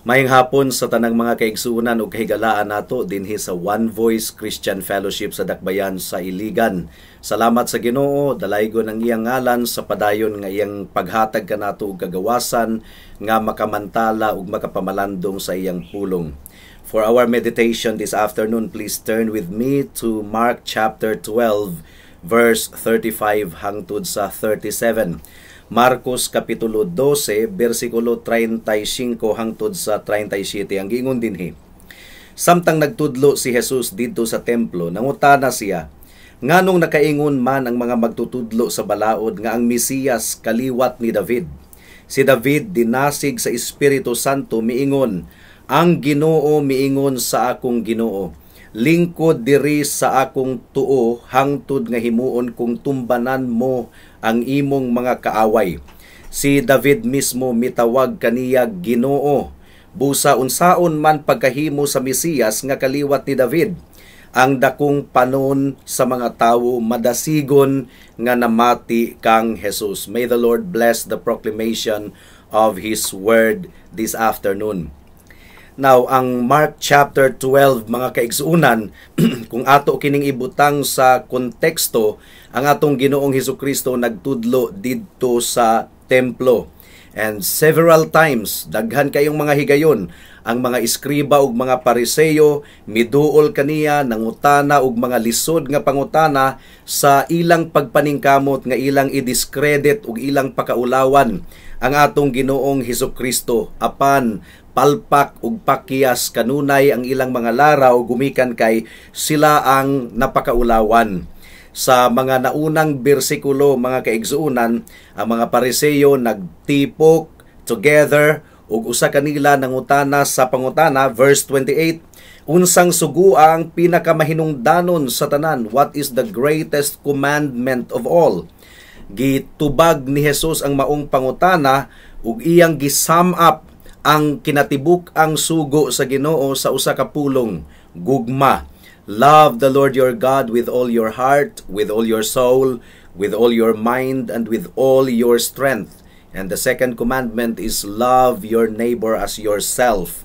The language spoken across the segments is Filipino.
Mayang hapon sa tanang mga kaigsuunan o kahigalaan nato dinhi sa One Voice Christian Fellowship sa Dakbayan sa Iligan. Salamat sa Ginoo, dalaygon ang iyang ngalan sa padayon nga iyang paghatag kanato og kagawasan nga makamantala ug makapamalandong sa iyang pulong. For our meditation this afternoon, please turn with me to Mark chapter 12 verse 35 hangtod sa 37. Marcos kapitulo 12 bersikulo 35 hangtod sa 37. Ang giingon dinhi, samtang nagtudlo si Jesus didto sa templo, nangutana siya, nganong nakaingon man ang mga magtutudlo sa balaod nga ang Mesiyas kaliwat ni David? Si David dinasig sa Espiritu Santo miingon, ang Ginoo miingon sa akong Ginoo, lingkod diri sa akong tuo hangtod nga himuon kung tumbanan mo ang imong mga kaaway. Si David mismo mitawag kaniya Ginoo. Busa unsaon man pagkahimo sa Mesiyas nga kaliwat ni David, ang dakong panon sa mga tawo madasigon nga namati kang Jesus. May the Lord bless the proclamation of His word this afternoon. Now, ang Mark chapter 12, mga kaigsuunan, kung ato kining ibutang sa konteksto, ang atong Ginoong Hesukristo nagtudlo didto sa templo. And several times, daghan kayong mga higayon, ang mga iskriba ug mga pariseyo, miduol kaniya, nangutana ug mga lisod nga pangutana sa ilang pagpaningkamot nga ilang i-discredit ug ilang pakaulawan ang atong Ginoong Hesukristo. Apan, palpak ug pakyas kanunay ang ilang mga laraw gumikan kay sila ang napakaulawan. Sa mga naunang bersikulo, mga kaigsuunan, ang mga pariseyo nagtipok together ug usa kanila nangutana sa pangutana, verse 28, unsang sugua ang pinakamahinungdanon sa tanan? What is the greatest commandment of all? Gitubag ni Jesus ang maong pangutana ug iyang gisum up ang kinatibuk ang sugo sa Ginoo sa usa ka pulong, gugma. Love the Lord your God with all your heart, with all your soul, with all your mind, and with all your strength. And the second commandment is love your neighbor as yourself.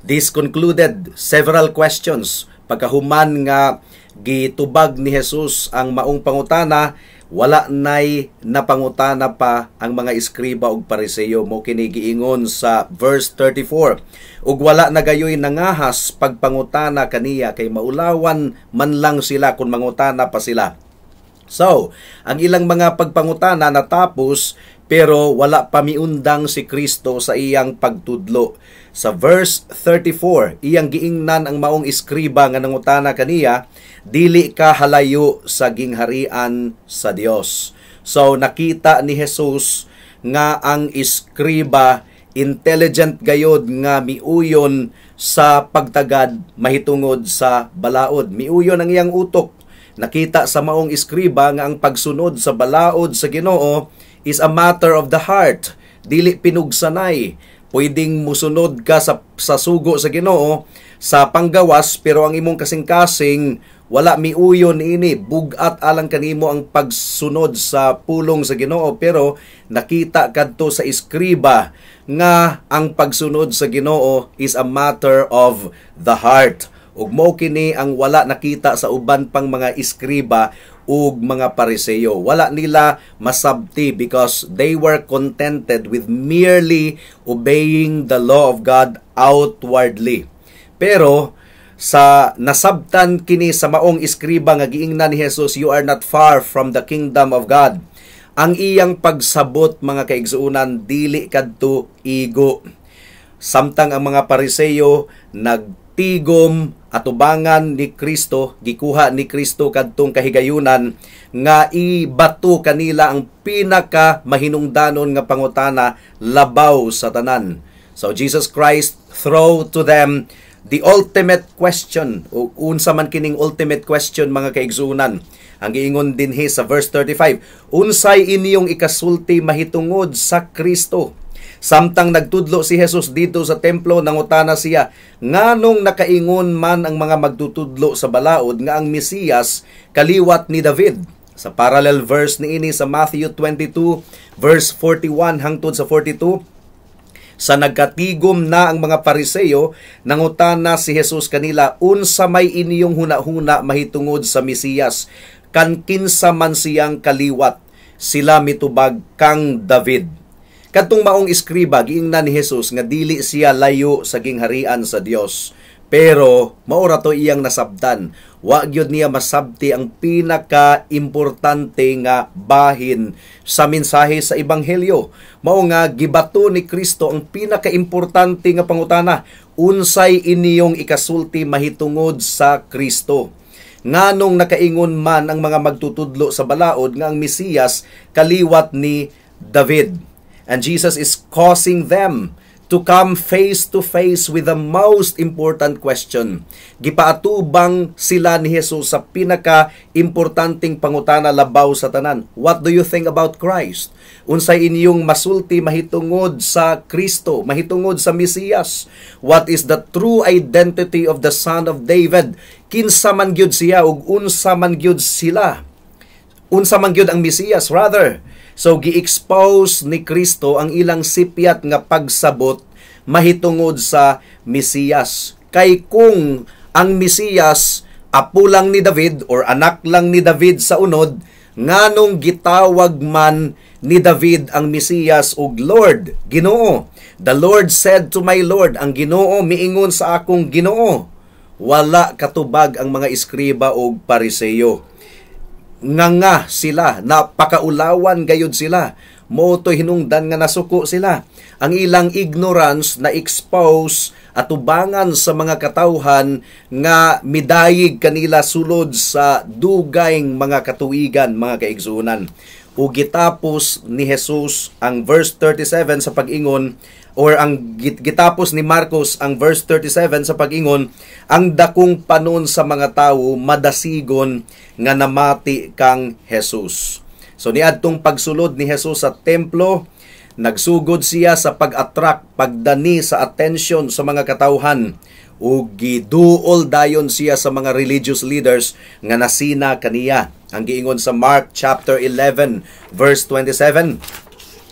This concluded several questions. Pagkahuman nga gitubag ni Jesus ang maong pangutana, wala nay napangutana pa ang mga iskriba ug pariseyo, mo kini giingon sa verse 34. Ug wala na gayoy nangahas pagpangutana kaniya kay maulawan man lang sila kung mangutana pa sila. So, ang ilang mga pagpangutana natapos pero wala pa miundang si Kristo sa iyang pagtudlo. Sa verse 34, iyang giingnan ang maong iskriba nga nangutana kaniya, dili ka halayo sa gingharian sa Dios. So nakita ni Jesus nga ang iskriba intelligent gayod nga miuyon sa pagtagad mahitungod sa balaod. Miuyon ang iyang utok. Nakita sa maong iskriba nga ang pagsunod sa balaod sa Ginoo is a matter of the heart, dili pinugsanay. Pwedeng musunod ka sa sugo sa Ginoo sa panggawas, pero ang imong kasing-kasing wala miuyon ini, bugat alang kanimo ang pagsunod sa pulong sa Ginoo. Pero nakita kadto sa iskriba nga ang pagsunod sa Ginoo is a matter of the heart. Ug mao kini ang wala nakita sa uban pang mga iskriba ug mga pariseyo. Wala nila masabti because they were contented with merely obeying the law of God outwardly. Pero sa nasabtan kini sa maong iskriba nga giingnan ni Jesus, you are not far from the kingdom of God. Ang iyang pagsabot, mga kaigsuunan, dili kadto igo. Samtang ang mga pariseyo nagtigom atubangan ni Kristo, gikuha ni Kristo kadtong kahigayunan nga ibato kanila ang pinaka mahinungdanon nga pangutana labaw sa tanan. So Jesus Christ throw to them the ultimate question, o unsa man kining ultimate question, mga kaigsuunan. Ang giingon dinhi sa verse 35, unsay inyong ikasulti mahitungod sa Kristo? Samtang nagtudlo si Jesus dito sa templo, nangutana siya, nganong nakaingon man ang mga magtutudlo sa balaod nga ang Mesiyas kaliwat ni David? Sa parallel verse niini sa Matthew 22 verse 41 hangtod sa 42, Sa nagkatigom na ang mga Pariseo, nangutana si Jesus kanila, unsa may inyong huna-huna mahitungod sa Mesiyas, kan kinsa man siyang kaliwat, sila mitubag kang David. Kadtong maong iskriba, giingnan ni Jesus nga dili siya layo sa gingharian sa Dios. Pero maura to iyang nasabtan. Wa gyud niya masabti ang pinaka-importante nga bahin sa mensahe sa ebanghelyo. Mao nga gibato ni Kristo ang pinaka-importante nga pangutana, unsay iniyong ikasulti mahitungod sa Kristo. Nganong nakaingon man ang mga magtutudlo sa balaod nga ang Mesiyas kaliwat ni David. And Jesus is causing them to come face to face with the most important question. Gipaatubang sila ni Jesus sa pinaka-importanting pangutana labaw sa tanan. What do you think about Christ? Unsay inyong masulti mahitungod sa Kristo, mahitungod sa Mesiyas? What is the true identity of the Son of David? Kinsa man gyud siya ug unsa man gyud sila? Unsa man gyud ang Mesiyas rather? So, gi-expose ni Kristo ang ilang sipyat nga pagsabot mahitungod sa Mesiyas. Kay kung ang Mesiyas apo lang ni David or anak lang ni David sa unod, nganong gitawag man ni David ang Mesiyas og Lord, Ginoo. The Lord said to my Lord, ang Ginoo miingon sa akong Ginoo. Wala katubag ang mga iskriba og Pariseo. Nga sila, napakaulawan gayud sila, moto hinungdan nga nasuko sila. Ang ilang ignorance na expose at ubangan sa mga katawhan nga midayig kanila sulod sa dugayng mga katuigan, mga kaigsunan. O gitapos ni Jesus ang verse 37 sa pag-ingon, or ang gitapos ni Marcos ang verse 37 sa pag-ingon, ang dakong panon sa mga tawo madasigon nga namati kang Jesus. So niadtong pagsulod ni Jesus sa templo, nagsugod siya sa pag-attract, pagdani sa attention sa mga katawhan, ug giduol dayon siya sa mga religious leaders nga nasina kaniya. Ang giingon sa Mark chapter 11 verse 27,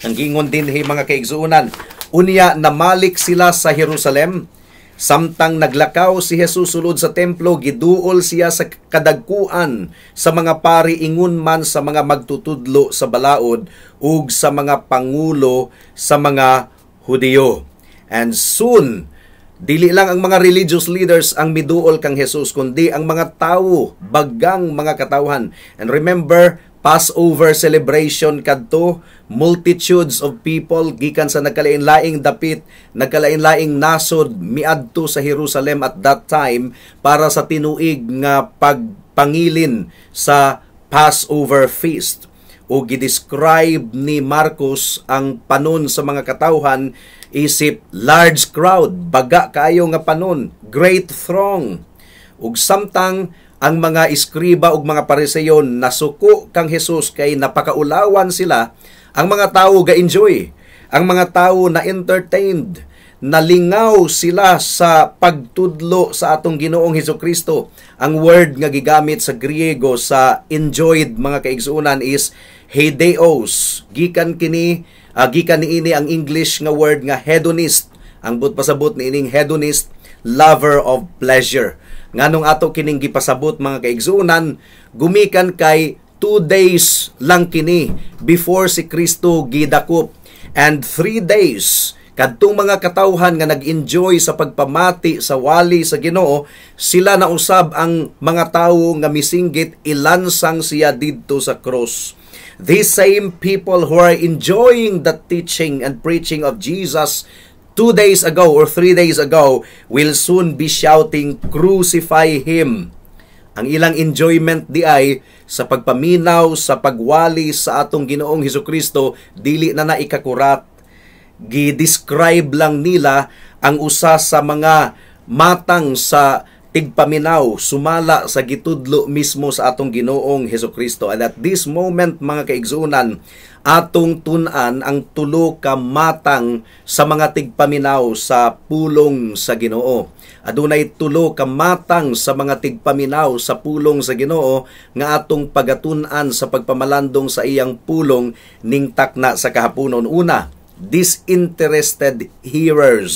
ang giingon din mga kaigsuunan, unya namalik sila sa Jerusalem, samtang naglakaw si Jesus sulod sa templo, giduol siya sa kadagkuan sa mga pari, ingon man sa mga magtutudlo sa balaod ug sa mga pangulo sa mga Hudiyo. And soon, dili lang ang mga religious leaders ang miduol kang Jesus, kundi ang mga tawo, bagang mga katawhan. And remember, Passover celebration kadto, multitudes of people gikan sa nagkalain-laing dapit, nagkalain-laing nasod miadto sa Jerusalem at that time para sa tinuig nga pagpangilin sa Passover feast. O gidescribe ni Marcos ang panon sa mga katawhan isip large crowd, baga kayo nga panon, great throng. Ug samtang ang mga iskriba ug mga Pariseo nasuko kang Jesus kay napakaulawan sila, ang mga tawo ga-enjoy, ang mga tawo na entertained, nalingaw sila sa pagtudlo sa atong Ginoong Hesukristo. Ang word nga gigamit sa Griego sa enjoyed, mga kaigsuunan, is heideos. Gikan niini ang English nga word nga hedonist. Ang pasabot niining hedonist, lover of pleasure. Nganong ato kining gipasabot, mga kaigsuunan, gumikan kay 2 days lang kini before si Kristo gidakop, and 3 days kadtong mga katawhan nga nag-enjoy sa pagpamati sa wali sa Ginoo, sila na usab ang mga tawo nga misinggit ilansang siya didto sa cross. These same people who are enjoying the teaching and preaching of Jesus 2 days ago or 3 days ago will soon be shouting, "Crucify Him." Ang ilang enjoyment di ay sa pagpaminaw, sa pagwali sa atong Ginoong Hesukristo, dili na naikakurat. Gi-describe lang nila ang usa sa mga matang sa tigpaminaw, sumala sa gitudlo mismo sa atong Ginoong Hesukristo. And at this moment, mga kaigsuunan, atong tun-an ang tulo ka matang sa mga tigpaminaw sa pulong sa Ginoo. Adunay tulo ka matang sa mga tigpaminaw sa pulong sa Ginoo nga atong pagatun-an sa pagpamalandong sa iyang pulong ning takna sa kahaponon. Una, disinterested hearers.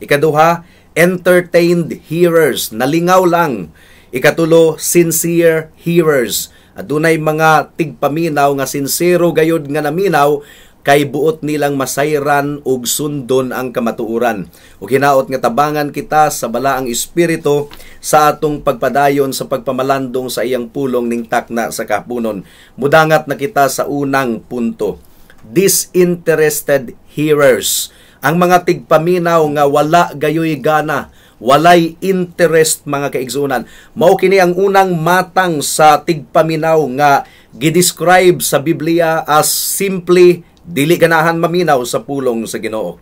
Ikaduha, entertained hearers, nalingaw lang. Ikatulo, sincere hearers. Adunay mga tigpaminaw nga sincero gayud nga naminaw, kay buot nilang masayran ug sundon ang kamatuoran. Ug hinaot nga tabangan kita sa balaang espiritu sa atong pagpadayon sa pagpamalandong sa iyang pulong ning takna sa kapunon. Mudangat na kita sa unang punto. Disinterested hearers. Ang mga tigpaminaw nga wala gayoy gana, walay interest mga kaigsunan. Mao kini ang unang matang sa tigpaminaw nga gidescribe sa Biblia as simply dili ganahan maminaw sa pulong sa Ginoo.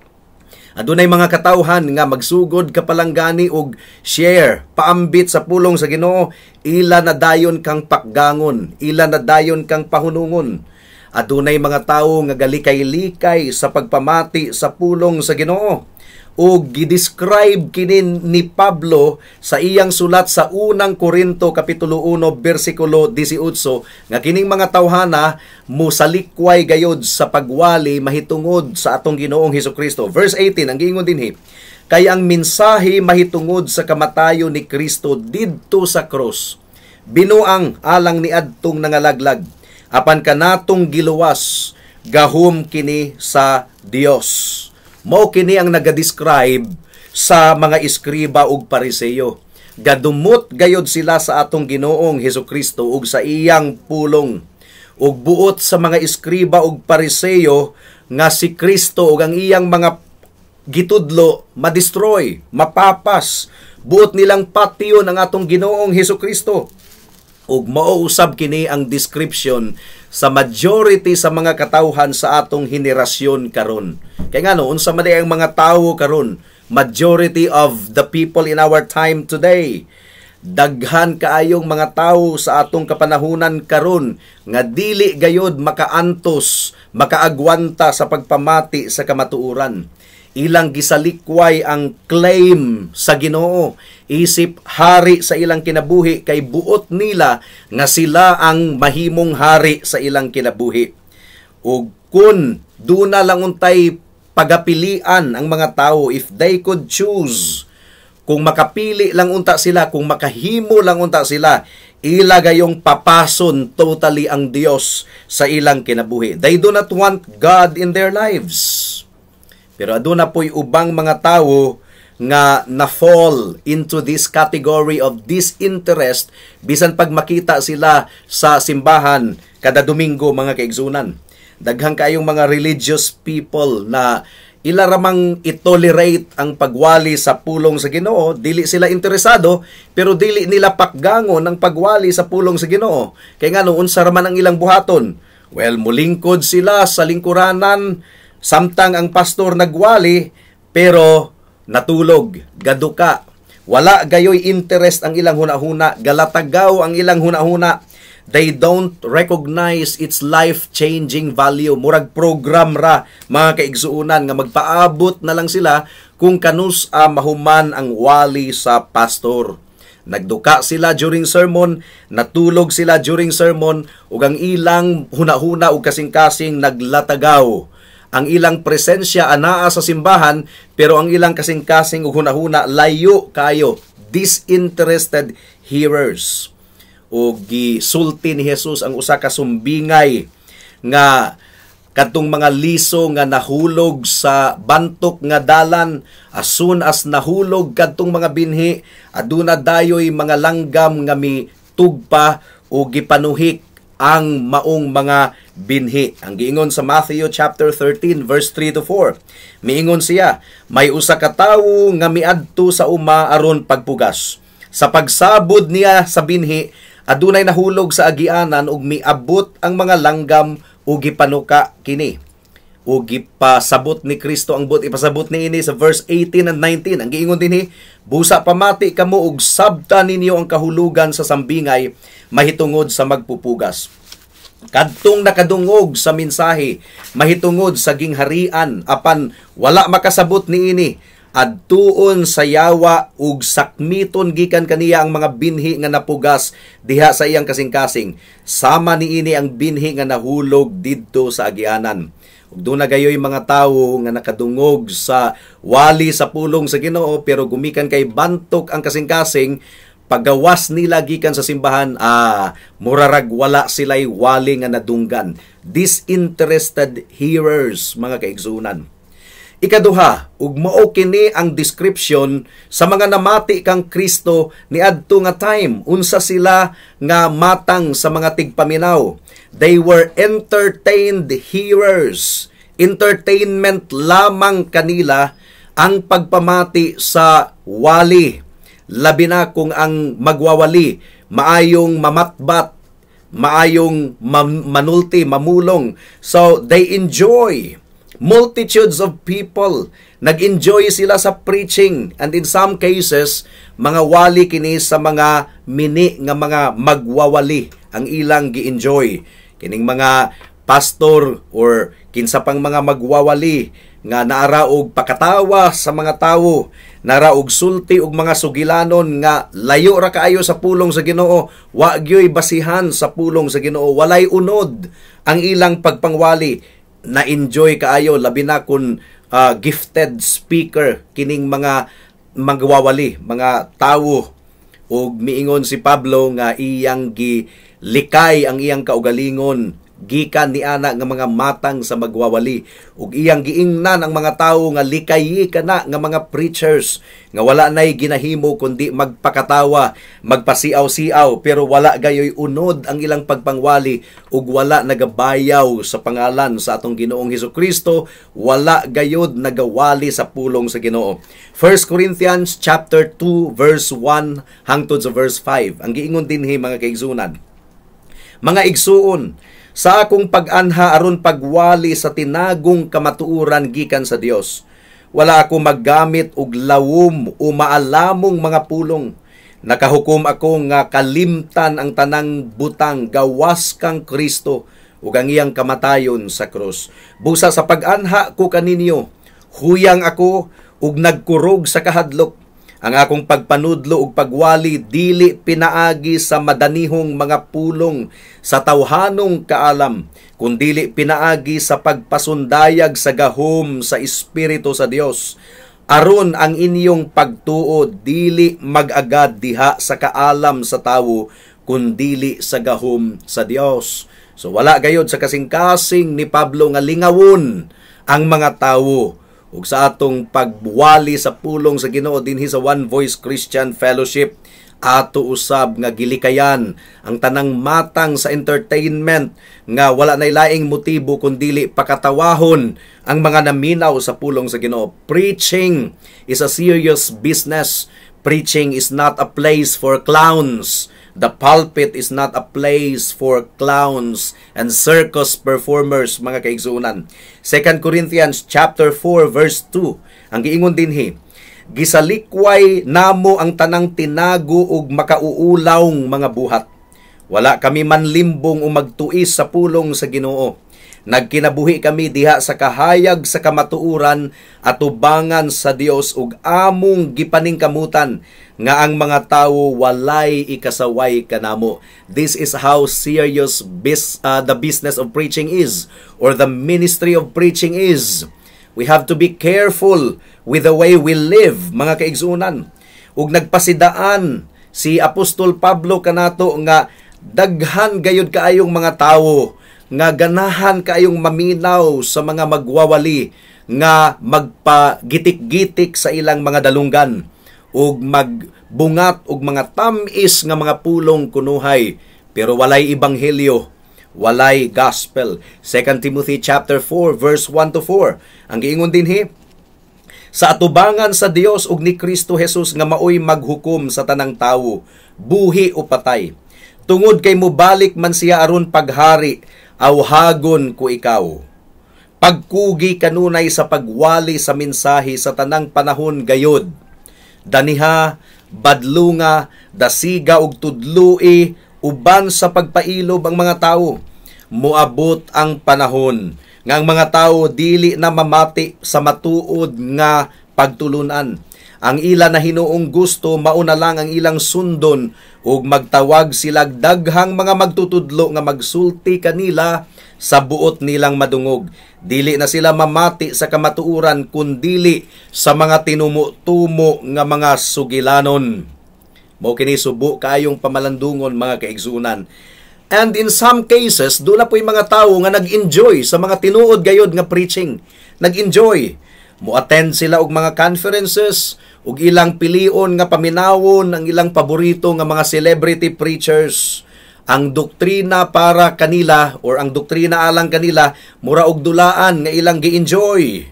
Adunay mga katawhan nga magsugod kapalanggani og share, paambit sa pulong sa Ginoo, ila na dayon kang pakgangon, ila na dayon kang pahunungon. Adunay mga tawo nga galikay-likay sa pagpamati sa pulong sa Ginoo. O gidescribe kini ni Pablo sa iyang sulat sa unang Korinto kapitulo 1 bersikulo 18 nga kining mga tawhana musalikway gayod sa pagwali mahitungod sa atong Ginoong Hesukristo. Verse 18 ang giingon dinhi, kay ang mensahe mahitungod sa kamatayon ni Kristo didto sa krus, binuang alang ni adtong nangalaglag, apan kanatong giluwas gahom kini sa Dios. Mao kini ang nagadescribe sa mga eskriba ug pariseyo. Gadumot gayod sila sa atong Ginoong Hesukristo ug sa iyang pulong. Ug buot sa mga eskriba ug pariseyo nga si Kristo ug ang iyang mga gitudlo madestroy, mapapas. Buot nilang patyon ang atong Ginoong Hesukristo. Ug mao usab kini ang description sa majority sa mga katawhan sa atong henerasyon karon. Kaya nga no, unsa man ang mga tawo karon, majority of the people in our time today, daghan kaayong mga tawo sa atong kapanahunan karon nga dili gayod makaantos, makaagwanta sa pagpamati sa kamatuoran. Ilang gisalikway ang claim sa Ginoo, isip hari sa ilang kinabuhi, kay buot nila nga sila ang mahimong hari sa ilang kinabuhi. Ug kun duna lang untay pagapilian ang mga tao, if they could choose, kung makapili lang unta sila, kung makahimo lang unta sila, ila gayong papason totally ang Dios sa ilang kinabuhi. They do not want God in their lives. Pero aduna po'y ubang mga tao nga na-fall into this category of disinterest bisan pag makita sila sa simbahan kada Domingo mga kaigsunan. Daghang kayong mga religious people na ila ramang itolerate ang pagwali sa pulong sa Ginoo, dili sila interesado, pero dili nila pakgangon ang pagwali sa pulong sa Ginoo. Kaya nga noon sa raman ang ilang buhaton, well, mulingkod sila sa lingkuranan, samtang ang pastor nagwali, pero natulog, gaduka. Wala gayoy interest ang ilang hunahuna, galatagaw ang ilang hunahuna. They don't recognize its life-changing value. Murag program ra, mga kaigsuunan, nga magpaabot na lang sila kung kanus mahuman ang wali sa pastor. Nagduka sila during sermon, natulog sila during sermon, ug ang ilang hunahuna ug kasing-kasing naglatagaw. Ang ilang presensya anaa sa simbahan, pero ang ilang kasing-kasing ug hunahuna layo kayo, disinterested hearers. O gisulti ni Jesus ang usa ka sumbingay nga kadtong mga liso nga nahulog sa bantok nga dalan, as soon as nahulog kadtong mga binhi, aduna dayoy mga langgam nga mitugpa o gipanuhik ang maong mga binhi. Ang giingon sa Matthew chapter 13 verse 3 to 4. Miingon siya, may usa ka tawo nga miadto sa uma aron pagpugas. Sa pagsabod niya sa binhi, adunay nahulog sa agianan ug miabot ang mga langgam ug gipanuka kini. Ug gipasabot ni Kristo ang buot ipasabot niini sa verse 18 and 19. Ang giingon dinhi, busa pamati kamo ug sabta ninyo ang kahulugan sa sambingay mahitungod sa magpupugas. Kadtong nakadungog sa mensahe mahitungod sa gingharian, apan wala makasabot niini, adtuon sa yawa ug sakmiton gikan kaniya ang mga binhi nga napugas diha sa iyang kasing-kasing. Sama niini ang binhi nga nahulog didto sa agianan. Ug doon na gayoy mga tawo nga nakadungog sa wali sa pulong sa Ginoo, pero gumikan kay bantok ang kasing-kasing, paggawas nila gikan sa simbahan, murarag wala sila'y wali nga nadunggan. Disinterested hearers, mga kaigsunan. Ikaduha, ug mao kini ang description sa mga namati kang Kristo niadto nga time. Unsa sila nga matang sa mga tigpaminaw. They were entertained hearers. Entertainment lamang kanila ang pagpamati sa wali. Labi na kung ang magwawali maayong mamatbat, maayong manulti, mamulong. So they enjoy. Multitudes of people, nag-enjoy sila sa preaching, and in some cases, mga wali kini sa mga mini nga mga magwawali ang ilang gi-enjoy. Kining mga pastor or kinsa pang mga magwawali nga naaraog pakatawa sa mga tawo, naraog sulti og mga sugilanon nga layo ra kaayo sa pulong sa Ginoo, wa gyoy basihan sa pulong sa Ginoo, walay unod ang ilang pagpangwali. Na-enjoy kaayo, labi na kung gifted speaker kining mga magwawali, mga tawo. Ug miingon si Pablo nga iyang gilikay ang iyang kaugalingon gikan ni ana nga mga matang sa magwawali, ug iyang giingnan ang mga tawo nga likayi kana nga mga preachers nga wala nay ginahimo kundi magpakatawa, magpasiaw-siaw, pero wala gayoy unod ang ilang pagpangwali ug wala nagabayaw sa pangalan sa atong Ginoong Hesukristo, wala gayod nagawali sa pulong sa Ginoo. 1 Corinthians chapter 2 verse 1 hangtod sa verse 5. Ang giingon dinhi mga kaigsunan, mga igsuon, sa akong pag-anha aron pagwali sa tinagong kamatuoran gikan sa Dios, wala ako maggamit og lawom o maalamong mga pulong. Nakahukom ako nga kalimtan ang tanang butang, gawas kang Kristo ug ang iyang kamatayon sa krus. Busa sa pag-anha ko kaninyo, huyang ako ug nagkurog sa kahadlok. Ang akong pagpanudlo ug pagwali dili pinaagi sa madanihong mga pulong sa tawhanong kaalam, kundili pinaagi sa pagpasundayag sa gahom sa Espiritu sa Dios, aron ang inyong pagtuo dili mag-agad diha sa kaalam sa tawo, kundili sa gahom sa Dios. So wala gayod sa kasing-kasing ni Pablo nga lingawon ang mga tawo ug sa atong pagwali sa pulong sa Ginoo dinhi sa One Voice Christian Fellowship, ato usab nga gilikayan ang tanang matang sa entertainment nga wala nay laing motibo kundili pakatawahon ang mga naminaw sa pulong sa Ginoo. Preaching is a serious business. Preaching is not a place for clowns. The pulpit is not a place for clowns and circus performers, mga kaigsunan. 2 Corinthians chapter 4 verse 2. Ang giingon dinhi, gisalikway namo ang tanang tinago ug makauulawng mga buhat. Wala kami manlimbong o magtuis sa pulong sa Ginoo. Nagkinabuhi kami diha sa kahayag sa kamatuuran at tubangan sa Dios ug among gipaningkamutan nga ang mga tawo walay ikasaway kanamo. This is how serious the business of preaching is, or the ministry of preaching is. We have to be careful with the way we live, mga kaigsunan. Ug nagpasidaan si Apostol Pablo kanato nga daghan gayud kaayong mga tawo nga ganahan kaayong maminaw sa mga magwawali nga magpagitik-gitik sa ilang mga dalunggan ug magbungat og mga tamis nga mga pulong kunuhay, pero walay ebanghelyo, walay gospel. 2 Timothy chapter 4 verse 1 to 4. Ang giingon dinhi, sa atubangan sa Dios ug ni Kristo Jesus nga maoy maghukom sa tanang tawo, buhi o patay. Tungod kay mobalik man siya aron paghari, awhagon ko ikaw. Pagkugi kanunay sa pagwali sa mensahe sa tanang panahon gayod. Daniha, badlunga, dasiga ug tudloi, uban sa pagpailob ang mga tawo. Moabot ang panahon nga ang mga tawo dili na mamati sa matuod nga pagtulunan. Ang ila na hinuong gusto mauna lang ang ilang sundon ug magtawag sila daghang mga magtutudlo nga magsulti kanila sa buot nilang madungog. Dili na sila mamati sa kamatuuran kundili sa mga tinumo-tumo nga mga sugilanon. Mao kini subo kayong pamalandungon mga kaigsunan. And in some cases, doon na po'y mga tao nga nag-enjoy sa mga tinuod gayod nga preaching. Nag-enjoy. Mo-attend sila og mga conferences, ug ilang pilion nga paminawon ang ilang paborito nga mga celebrity preachers. Ang doktrina para kanila or ang doktrina alang kanila mura og dulaan nga ilang gi-enjoy.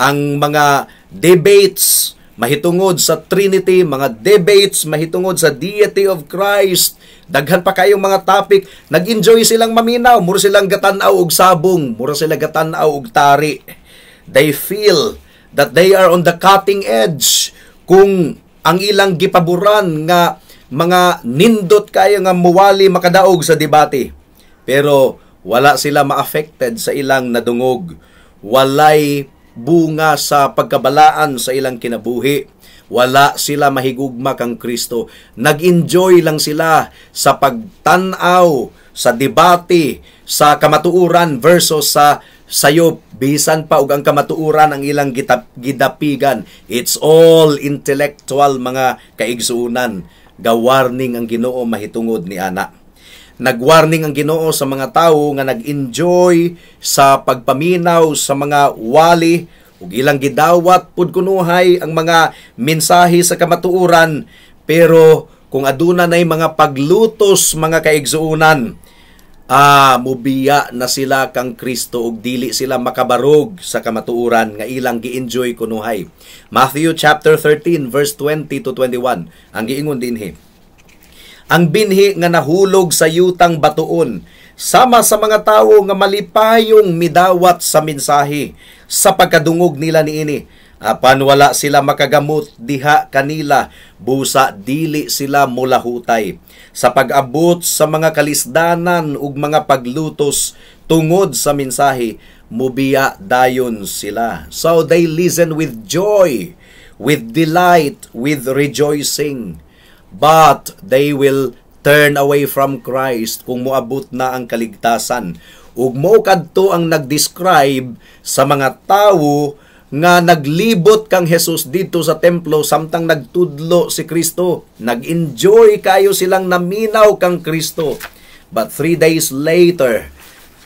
Ang mga debates mahitungod sa Trinity, mga debates mahitungod sa deity of Christ, daghan pa kayong mga topic, nag-enjoy silang maminaw, mura silang gatan-aw og sabong, mura silang gatan-aw og tari. They feel that they are on the cutting edge kung ang ilang gipaboran nga mga nindot kayo nga muwali makadaog sa debate. Pero wala sila ma-affected sa ilang nadungog. Walay bunga sa pagkabalaan sa ilang kinabuhi. Wala sila mahigugma kang Kristo. Nag-enjoy lang sila sa pagtanaw, sa debate, sa kamatuuran versus sa sayop, bisan pa og ang kamatuuran ang ilang gidapigan. It's all intellectual mga kaigsuunan. Ga-warning ang Ginoo mahitungod ni ana. Nag-warning ang Ginoo sa mga tawo nga nag-enjoy sa pagpaminaw sa mga wali ug ilang gidawat pud kunuhay ang mga mensahe sa kamatuuran, pero kung aduna nay mga paglutos mga kaigsuunan, mubiya na sila kang Kristo ug dili sila makabarog sa kamatuuran nga ilang gi-enjoy kunuhay. Matthew chapter 13 verse 20 to 21 ang giingon dinhi. Ang binhi nga nahulog sa yutang batuon sama sa mga tawo nga malipayong midawat sa mensahe sa pagkadungog nila niini. Apan wala sila makagamot diha kanila, busa dili sila mulahutay. Sa pag-abot sa mga kalisdanan ug mga paglutos tungod sa mensahe, mubiya dayon sila. So they listen with joy, with delight, with rejoicing. But they will turn away from Christ kung moabot na ang kaligtasan. Ug mo kadto ang nag-describe sa mga tawo nga naglibot kang Jesus dito sa templo samtang nagtudlo si Kristo. Nag-enjoy kayo silang naminaw kang Kristo. But 3 days later,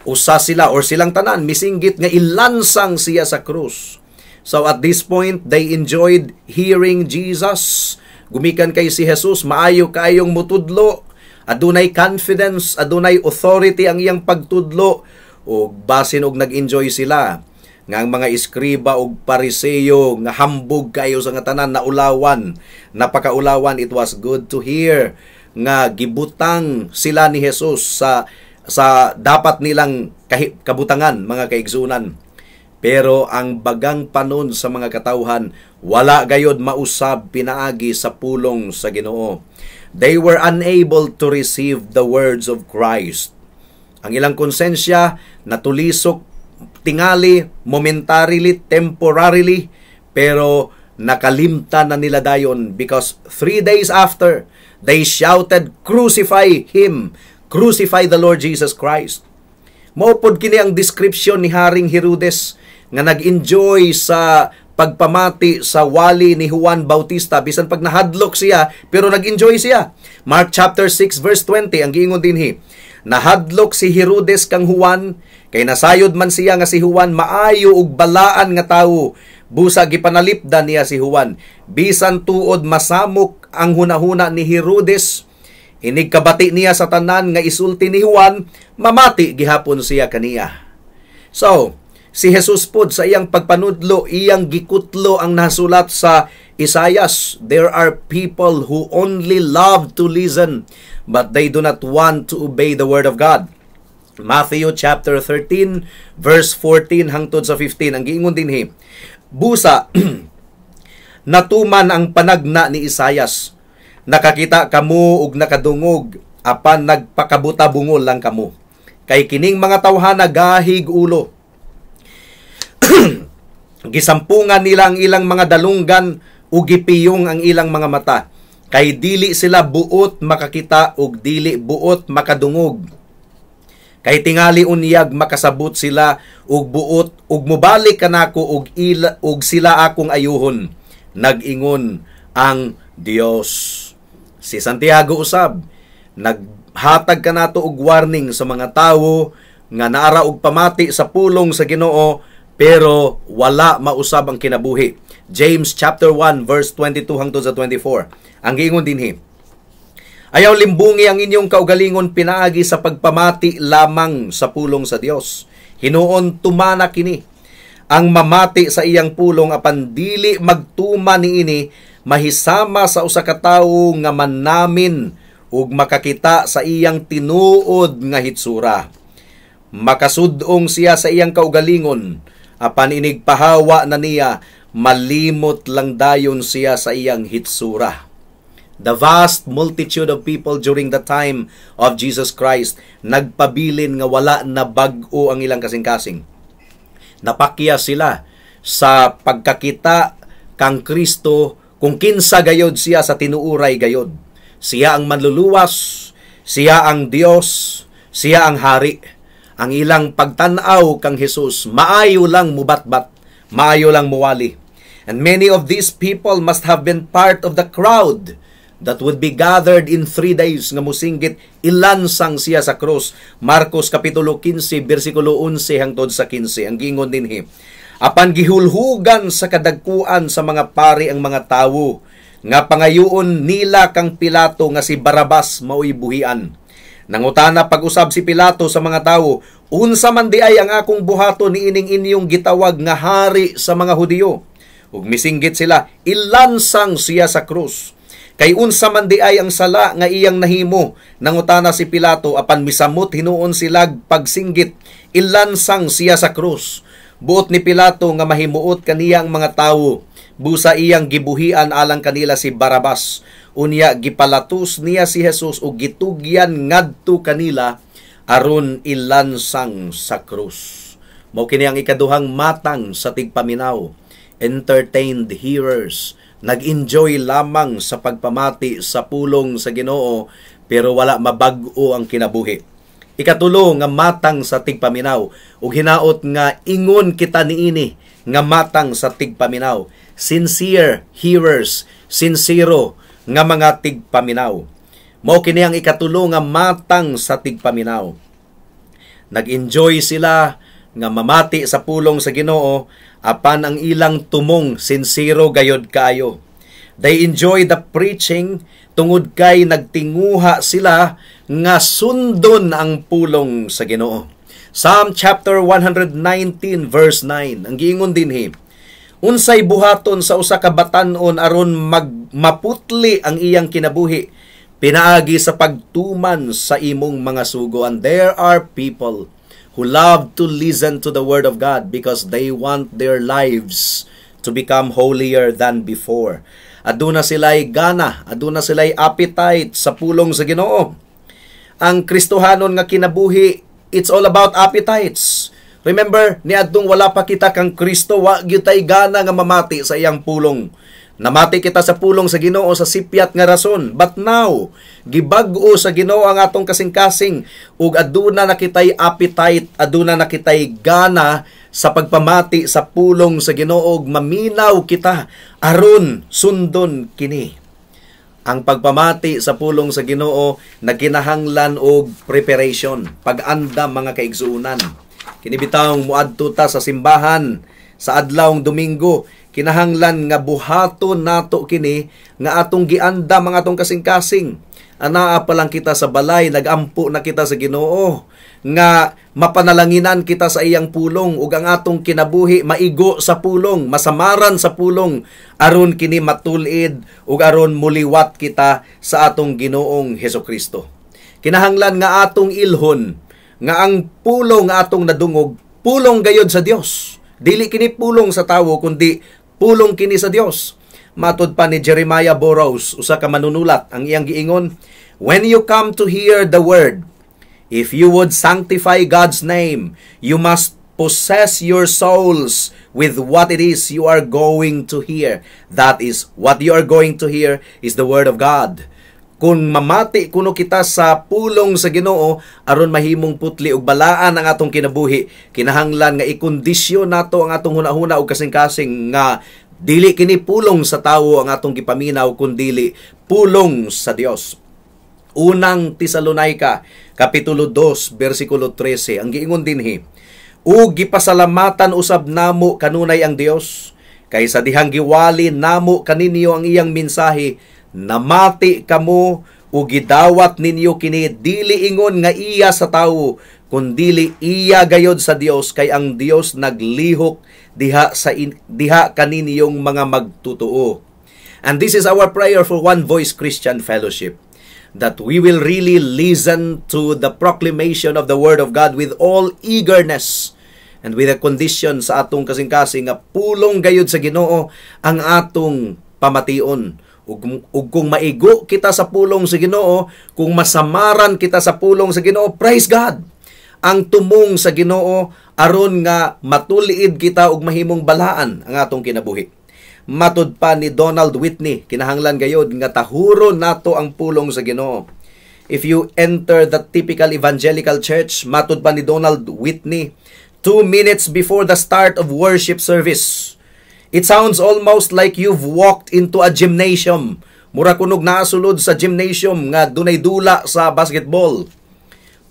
usa sila or silang tanan misinggit nga ilansang siya sa krus. So at this point, they enjoyed hearing Jesus. Gumikan kay si Jesus, maayo kayong mutudlo. Adunay confidence, adunay authority ang iyang pagtudlo. O basin og nag-enjoy sila nga ang mga iskriba ug pariseyo nga hambog kayo sa nga tanan na ulawan, napakaulawan. It was good to hear nga gibutang sila ni Jesus sa dapat nilang kabutangan mga kaigsunan. Pero ang bagang panon sa mga katawhan wala gayod mausab pinaagi sa pulong sa Ginoo. They were unable to receive the words of Christ. Ang ilang konsensya natulisok tingali, momentarily, temporarily, pero nakalimtan na nila dayon because 3 days after, they shouted, "Crucify Him! Crucify the Lord Jesus Christ!" Maupod kini ang description ni Haring Herodes nga nag-enjoy sa pagpamati sa wali ni Juan Bautista, bisan pag nahadlok siya, pero nag-enjoy siya. Mark chapter 6 verse 20, ang giingon dinhi, nahadlok si Herodes kang Juan, kay nasayod man siya nga si Juan maayo ug balaan nga tawo, busa gipanalipdan niya si Juan. Bisan tuod masamok ang hunahuna ni Herodes, inig kabati niya sa tanan nga isulti ni Juan, mamati gihapon siya kaniya. So, si Jesus pod sa iyang pagpanudlo, iyang gikutlo ang nasulat sa Isaias. There are people who only love to listen, but they do not want to obey the word of God. Matthew chapter 13 verse 14 hangtod sa 15 ang giingon dinhi, busa natuman ang panagna ni Isaias, nakakita kamo ug nakadungog, apan nagpakabuta bungol lang kamo, kay kining mga tawhana gahig ulo. Gisampungan nila ang ilang mga dalunggan ug gipiyong ang ilang mga mata, kay dili sila buot makakita ug dili buot makadungog. Kay tingali unyag makasabot sila ug buot ug mobalik kanako ug sila akong ayuhon. Nag-ingon ang Dios. Si Santiago usab naghatag kanato og warning sa mga tawo nga naara og pamati sa pulong sa Ginoo pero wala mausab ang kinabuhi. James chapter 1 verse 22 hangtod sa 24. Ang giingon dinhi, ayaw limbungi ang inyong kaugalingon pinaagi sa pagpamati lamang sa pulong sa Dios. Hinuon tumana kini ang mamati sa iyang pulong apan dili magtuma niini mahisama sa usa ka tawo nga mannamin ug makakita sa iyang tinuod nga hitsura. Makasudong siya sa iyang kaugalingon apan inigpahawa na niya malimot lang dayon siya sa iyang hitsura. The vast multitude of people during the time of Jesus Christ nagpabilin nga wala na bag-o ang ilang kasing-kasing. Napakya sila sa pagkakita kang Kristo kung kinsa gayod siya sa tinuuray gayod. Siya ang manluluwas, siya ang Dios, siya ang hari. Ang ilang pagtanaw kang Jesus, maayo lang mubatbat, maayo lang muwali. And many of these people must have been part of the crowd that would be gathered in 3 days nga musinggit ilansang siya sa krus. Marcos kapitulo 15 bersikulo 11 hangtod sa 15. Ang gingon dinhi, apan gihulhugan sa kadagkuan sa mga pari ang mga tawo nga pangayoon nila kang Pilato nga si Barabas mao'y buhian. Nangutana pag-usab si Pilato sa mga tawo, unsa man di ay ang akong buhaton niining inyong gitawag nga hari sa mga Hudiyo? Ug misinggit sila, ilansang siya sa krus. Kay unsa man di ay ang sala nga iyang nahimo? Nangutana si Pilato apan misamot hinuon silag pagsinggit, ilansang siya sa krus. Buot ni Pilato nga mahimuot kaniya ang mga tawo, busa iyang gibuhian alang kanila si Barabas. Unya gipalatus niya si Jesus ug gitugyan ngadto kanila aron ilansang sa krus. Mao kini ang ikaduhang matang sa tigpaminaw. Entertained hearers, nag-enjoy lamang sa pagpamati sa pulong sa Ginoo pero wala mabag-o ang kinabuhi. Ikatulo nga matang sa tigpaminaw ug hinaot nga ingon kita niini nga matang sa tigpaminaw. Sincere hearers, sincero nga mga tigpaminaw. Mao kini ang ikatulo nga matang sa tigpaminaw. Nag-enjoy sila nga mamati sa pulong sa Ginoo apan ang ilang tumong sincero gayod kaayo. They enjoy the preaching tungod kay nagtinguha sila nga sundon ang pulong sa Ginoo. Psalm chapter 119 verse 9. Ang giingon dinhi, unsay buhaton sa usa ka batan-on aron maputli ang iyang kinabuhi pinaagi sa pagtuman sa imong mga sugo. And there are people who love to listen to the word of God because they want their lives to become holier than before. Aduna sila'y gana, aduna sila'y appetite sa pulong sa Ginoo. Ang Kristohanon nga kinabuhi, it's all about appetites. Remember, niadtong wala pa kita kang Kristo, wa gyud tay gana nga mamati sa iyang pulong. Namati kita sa pulong sa Ginoo sa sipyat nga rason. But now, gibag-o sa Ginoo ang atong kasing-kasing ug aduna na kitay appetite, aduna na kitay gana sa pagpamati sa pulong sa Ginoo ug maminaw kita aron sundon kini. Ang pagpamati sa pulong sa Ginoo nagkinahanglan og preparation, pag-andam mga kaigsuunan. Kini bitawng muadto ta sa simbahan sa adlawng Domingo, kinahanglan nga buhaton nato kini nga atong gianda mga atong kasing-kasing. Anaa pa lang kita sa balay, nagampo na kita sa Ginoo nga mapanalanginan kita sa iyang pulong ug ang atong kinabuhi maigo sa pulong, masamaran sa pulong aron kini matulid ug aron muliwat kita sa atong Ginoong Hesukristo. Kinahanglan nga atong ilhon nga ang pulong nga atong nadungog pulong gayod sa Dios. Dili kini pulong sa tawo kundi pulong kini sa Dios. Matod pa ni Jeremiah Burroughs, usa ka manunulat, ang iyang giingon, when you come to hear the word, if you would sanctify God's name, you must Possess your souls with what it is you are going to hear. That is, what you are going to hear is the Word of God. Kung mamati kuno kita sa pulong sa Ginoo aron mahimong putli ug balaan ang atong kinabuhi, kinahanglan nga ikondisyon nato ang atong hunahuna ug kasing-kasing nga dili kini pulong sa tawo ang atong gipaminaw kundi pulong sa Dios. Unang Tesalonica kapitulo 2 bersikulo 13 ang giingon dinhi, ug gipasalamatan usab namo kanunay ang Dios kay sa dihang giwali namo kaninyo ang iyang mensahe, namati kamo ug gidawat ninyo kini dili ingon nga iya sa tawo kundi iya gayod sa Dios, kay ang Dios naglihok diha kaninyong mga magtutuo. And this is our prayer for One Voice Christian Fellowship, that we will really listen to the proclamation of the Word of God with all eagerness and with a condition sa atong kasing-kasing nga pulong gayud sa Ginoo ang atong pamation. Ug kung maigo kita sa pulong sa Ginoo, kung masamaran kita sa pulong sa Ginoo, praise God! Ang tumong sa Ginoo aron nga matuliid kita ug mahimong balaan ang atong kinabuhi. Matud pa ni Donald Whitney, kinahanglan gayod nga tahuron nato ang pulong sa Ginoo. If you enter the typical evangelical church, matud pa ni Donald Whitney, 2 minutes before the start of worship service, it sounds almost like you've walked into a gymnasium. Mura kunog naasulod sa gymnasium nga dunay dula sa basketball.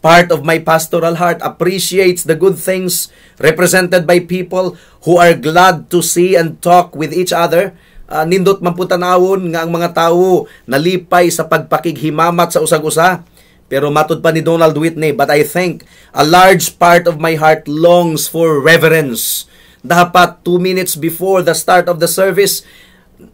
Part of my pastoral heart appreciates the good things represented by people who are glad to see and talk with each other. Nindot man po tanawon nga ang mga tawo nalipay sa pagpakighimamat sa usag-usa. Pero matud pa ni Donald Whitney, but I think a large part of my heart longs for reverence. Dapat 2 minutes before the start of the service,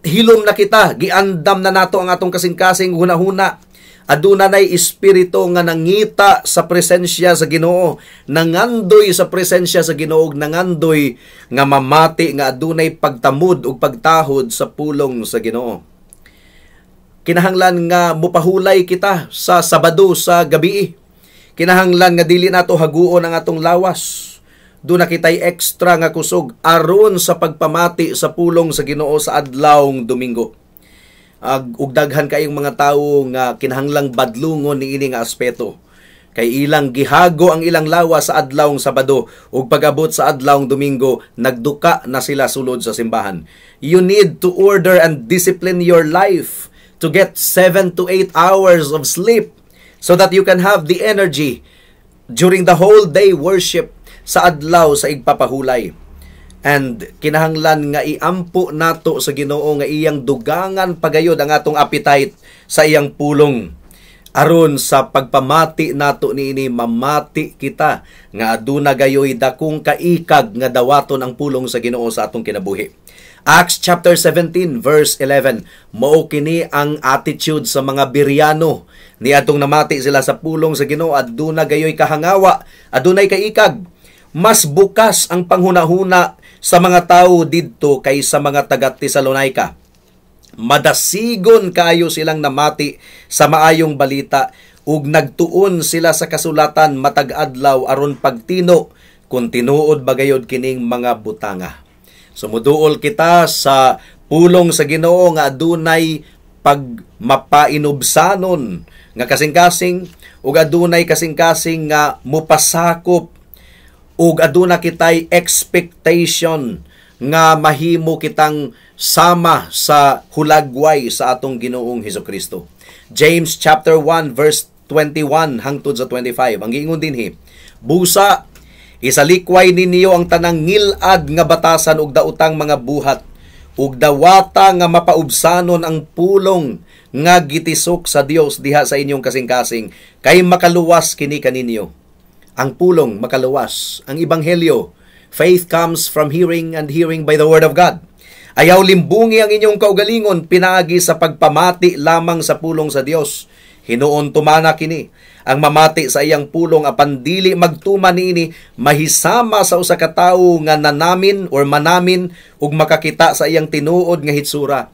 hilom na kita, giandam na nato ang atong kasing-kasing hunahuna. Aduna nay espiritu nga nangita sa presensya sa Ginoo, nangandoy sa presensya sa Ginoo, nangandoy nga mamati nga adunay pagtamud ug pagtahod sa pulong sa Ginoo. Kinahanglan nga mupahulay kita sa Sabado sa gabi. Kinahanglan nga dili nato haguon ang atong lawas. Doon na kita'y extra nga kusog aron sa pagpamati sa pulong sa Ginoo sa adlawng Domingo. Ug daghan kayong mga tawo nga kinahanglang badlungon ni ini nga aspeto. Kay ilang gihago ang ilang lawas sa adlawng Sabado ug pag-abot sa adlawng Domingo, nagduka na sila sulod sa simbahan. You need to order and discipline your life to get 7 to 8 hours of sleep so that you can have the energy during the whole day worship sa adlaw sa igpapahulay. And kinahanglan nga iampo nato sa Ginoo nga iyang dugangan pagayod ang atong appetite sa iyang pulong. Aron sa pagpamati nato niini, mamati kita nga aduna gayoy dakong kaikag nga dawaton ang pulong sa Ginoo sa atong kinabuhi. Acts chapter 17 verse 11, mao kini ang attitude sa mga Bereano ni atong namati sila sa pulong sa Ginoo, aduna gayoy kahangawa, adunay kaikag. Mas bukas ang panghunahuna sa mga tawo didto kaysa mga taga Tesalonica. Madasigon kayo silang namati sa maayong balita ug nagtuon sila sa kasulatan matag adlaw aron pagtino kung tinuod bagayod kining mga butanga. Sumuduol kita sa pulong sa Ginoo nga adunay pagmapainubsanon nga kasing-kasing ug adunay kasing-kasing nga mupasakop ug aduna kitay expectation nga mahimo kitang sama sa hulagway sa atong Ginoong Hesukristo. James chapter 1 verse 21 hangtod sa 25. Ang giingon dinhi, busa isalikway ninyo ang tanang ngilad nga batasan ug daotang mga buhat ug dawata nga mapaubsanon ang pulong nga gitisok sa Dios diha sa inyong kasing-kasing kay makaluwas kini kaninyo. Ang pulong makaluwas, ang ebanghelyo. Faith comes from hearing and hearing by the word of God. Ayaw limbungi ang inyong kaugalingon pinaagi sa pagpamati lamang sa pulong sa Dios. Hinuon tumana kini ang mamati sa iyang pulong apan dili magtuman niini mahisama sa usa ka tawo nga nanamin or manamin ug makakita sa iyang tinuod nga hitsura.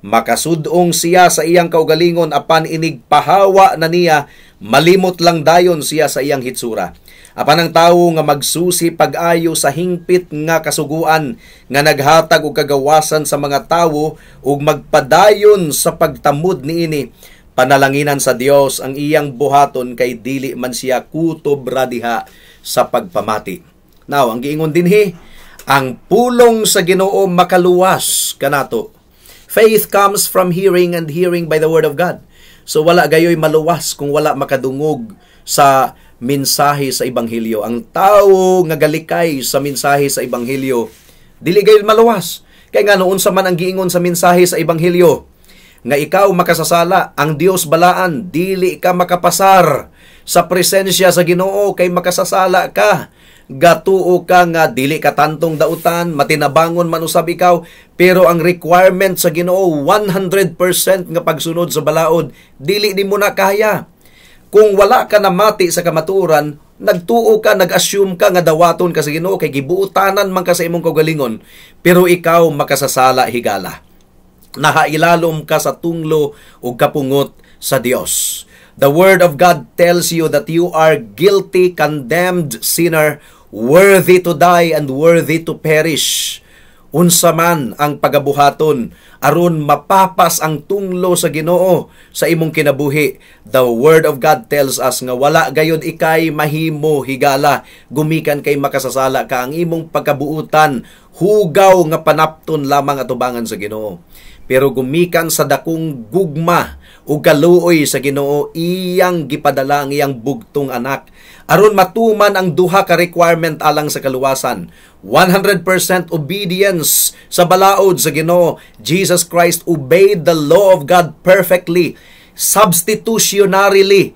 Makasudong siya sa iyang kaugalingon apan inig pahawa na niya, malimot lang dayon siya sa iyang hitsura. Apan ang tawo nga magsusi pag-ayo sa hingpit nga kasuguan nga naghatag og kagawasan sa mga tawo ug magpadayon sa pagtamod niini, panalanginan sa Dios ang iyang buhaton kay dili man siya kutob ra diha sa pagpamati. Now, ang giingon dinhi, ang pulong sa Ginoo makaluwas kanato. Faith comes from hearing and hearing by the word of God. So wala gayoy maluwas kung wala makadungog sa mensahe sa Ebanghelyo. Ang tao nga galikay sa mensahe sa Ebanghelyo, dili gayoy maluwas. Kaya nga noon sa man ang giingon sa mensahe sa Ebanghelyo, nga ikaw makasasala, ang Dios balaan, dili ka makapasar sa presensya sa Ginoo kay makasasala ka. Gatuo ka nga dili ka tantong dautan, matinabangon man usab ikaw, pero ang requirement sa Ginoo 100% nga pagsunod sa balaod, dili di mo na kaya. Kung wala ka na mati sa kamatuoran, nagtuo ka, nag-assume ka nga dawaton ka sa Ginoo kay gibuutanan man ka sa imong kaugalingon, pero ikaw makasasala higala. Nahailalom ka sa tunglo o kapungot sa Dios. The Word of God tells you that you are guilty, condemned sinner, worthy to die and worthy to perish. Unsa man ang pagabuhaton aron mapapas ang tunglo sa Ginoo sa imong kinabuhi. The Word of God tells us nga wala gayud ikay mahimo higala gumikan kay makasasala ka. Ang imong pagkabuutan hugaw nga panapton lamang atubangan sa Ginoo. Pero gumikan sa dakong gugma o kaluoy sa Ginoo, iyang gipadala ang iyang bugtong anak aron matuman ang duha ka requirement alang sa kaluwasan. 100% obedience sa balaod sa Ginoo. Jesus Christ obeyed the law of God perfectly, substitutionarily,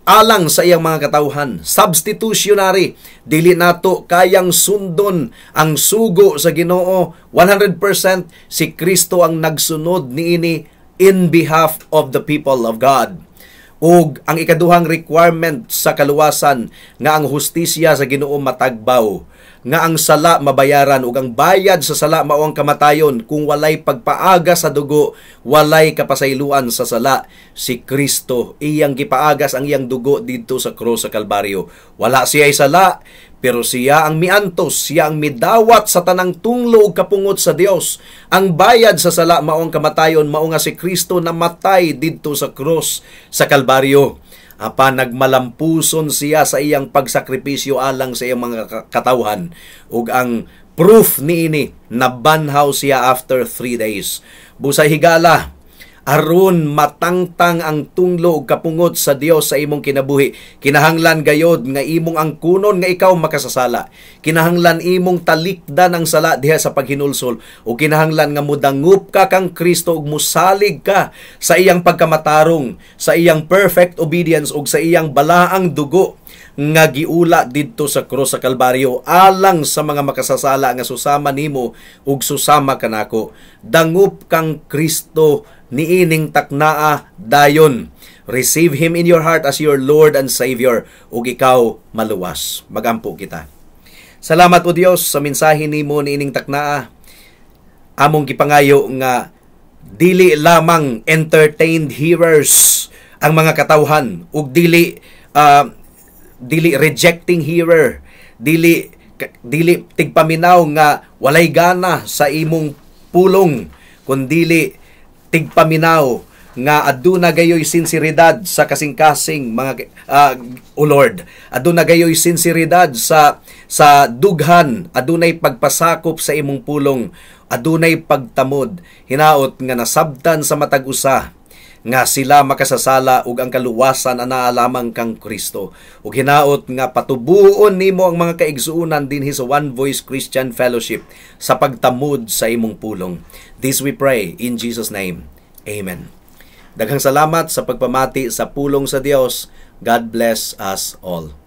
alang sa iyang mga katawhan. Substitutionary. Dili nato kayang sundon ang sugo sa Ginoo. 100% si Kristo ang nagsunod niini in behalf of the people of God. Ug ang ikaduhang requirement sa kaluwasan nga ang hustisya sa Ginoo matagbaw, nga ang sala mabayaran, ug ang bayad sa sala mao ang kamatayon. Kung walay pagpaaga sa dugo, walay kapasayloan sa sala. Si Kristo iyang gipaagas ang iyang dugo dito sa krus sa Kalbaryo. Wala siya sala, pero siya ang miantos, siya ang midawat sa tanang tunglo ug kapungot sa Dios. Ang bayad sa sala mao ang kamatayon, mao nga si Kristo namatay didto sa krus sa Kalbaryo. Apan nagmalampuson siya sa iyang pagsakripisyo alang sa iyang mga katawhan. Ug ang proof niini, nabanhaw siya after 3 days. Busay higala, aron matangtang ang tunglo ug kapungot sa Dios sa imong kinabuhi. Kinahanglan gayod nga imong angkunon nga ikaw makasasala. Kinahanglan imong talikdan ang sala diha sa paghinulsol, o kinahanglan nga mudangup ka kang Kristo ug musalig ka sa iyang pagkamatarong, sa iyang perfect obedience ug sa iyang balaang dugo nga giula didto sa krus sa Kalbaryo alang sa mga makasasala nga susama nimo ug susama kanako. Dangup kang Kristo niining taknaa dayon. Receive Him in your heart as your Lord and Savior, ug ikaw maluwas. Magampo kita. Salamat o Dios sa mensahe nimo niining taknaa. Among gipangayo nga dili lamang entertained hearers ang mga katawhan, ug dili rejecting hearer, dili tigpaminaw nga walay gana sa imong pulong, kundi tigpaminaw nga aduna gayoy sinseridad sa kasing-kasing mga o Lord, aduna gayoy sinseridad sa dughan, adunay pagpasakop sa imong pulong, adunay pagtamod, hinaot nga nasabtan sa matag usa nga sila makasasala ug ang kaluwasan ana lamang kang Kristo. Ug hinaot nga patubuon nimo ang mga kaigsuonan dinhi sa One Voice Christian Fellowship sa pagtamod sa imong pulong. This we pray in Jesus' name. Amen. Daghang salamat sa pagpamati sa pulong sa Dios. God bless us all.